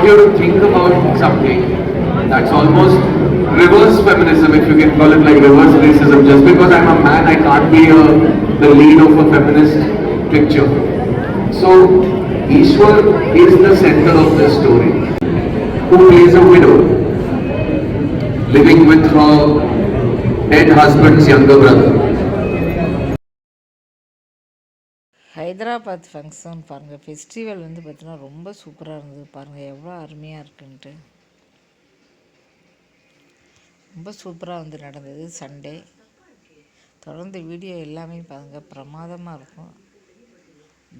You to think about something that's almost reverse feminism, if you can call it like reverse racism. Just because I'm a man, I can't be the lead of a feminist picture. So, Ishwar is the center of this story, who plays a widow living with her dead husband's younger brother. Hyderabad function பாருங்கள், festival வந்து பார்த்தீங்கன்னா ரொம்ப சூப்பராக இருந்தது பாருங்கள், எவ்வளோ அருமையாக இருக்குன்ட்டு. ரொம்ப சூப்பராக வந்து நடந்தது. சண்டே தொடர்ந்து வீடியோ எல்லாமே பாருங்கள், பிரமாதமாக இருக்கும்.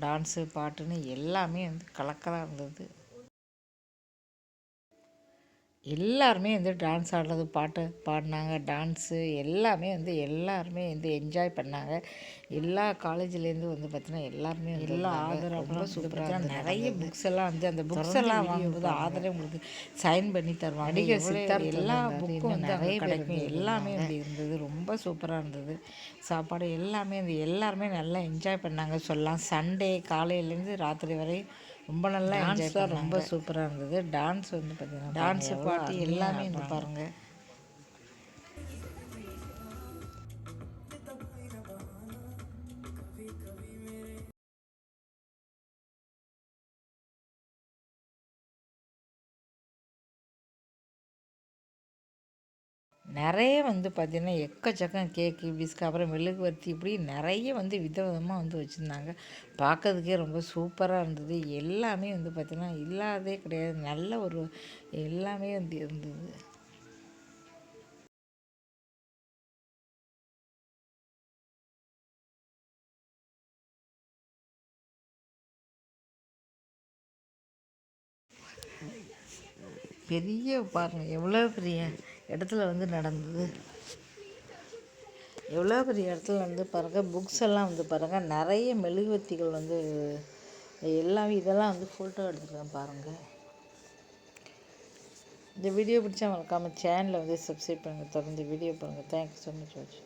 டான்ஸு பாட்டுன்னு எல்லாமே வந்து கலக்கலாக இருந்தது. எல்லாருமே வந்து டான்ஸ் ஆடுறது, பாட்டு பாடினாங்க, டான்ஸு எல்லாமே வந்து எல்லாருமே வந்து என்ஜாய் பண்ணாங்க. எல்லா காலேஜ்லேருந்து வந்து பார்த்தீங்கன்னா எல்லாருமே எல்லா ஆதரவு ரொம்ப சூப்பராக நிறைய புக்ஸ் எல்லாம் வந்து அந்த புக்ஸ் எல்லாம் வாங்கும்போது ஆதரவு உங்களுக்கு சைன் பண்ணி தருவாங்க. நடிகர் சித்தார்த் எல்லா புக்கும் வந்து நிறைய கிடைக்கும். எல்லாமே அப்படி இருந்தது, ரொம்ப சூப்பராக இருந்தது. சாப்பாடு எல்லாமே வந்து எல்லாருமே நல்லா என்ஜாய் பண்ணாங்க சொல்லலாம். சண்டே காலையிலேருந்து ராத்திரி வரை ரொம்ப நல்லா என்ஜாய் பண்ணாங்க. ரொம்ப சூப்பராக இருந்தது. டான்ஸ் வந்து பார்த்தீங்கன்னா டான்ஸு பாட்டு எல்லாமே இங்கே பாருங்கள். நிறைய வந்து பார்த்திங்கன்னா எக்கச்சக்கம் கேக்கு பிஸ்கட் அப்புறம் மெழுகுவர்த்தி இப்படி நிறைய வந்து விதவிதமாக வந்து வச்சுருந்தாங்க. பார்க்கறதுக்கே ரொம்ப சூப்பராக இருந்தது. எல்லாமே வந்து பார்த்திங்கன்னா இல்லாதே கிடையாது, நல்ல ஒரு எல்லாமே வந்து இருந்தது. பெரிய பாருங்கள், எவ்வளோ பெரிய இடத்துல வந்து நடந்தது, எவ்வளோ பெரிய இடத்துல வந்து பாருங்கள். புக்ஸ் எல்லாம் வந்து பாருங்கள், நிறைய மெழுகுவர்த்திகள் வந்து எல்லாமே இதெல்லாம் வந்து ஃபோட்டோ எடுத்துருக்கேன் பாருங்கள். இந்த வீடியோ பிடிச்சா மறக்காமல் சேனலை வந்து சப்ஸ்கிரைப் பண்ணுங்கள். தொடர்ந்து வீடியோ பாருங்கள். Thank you so much watch.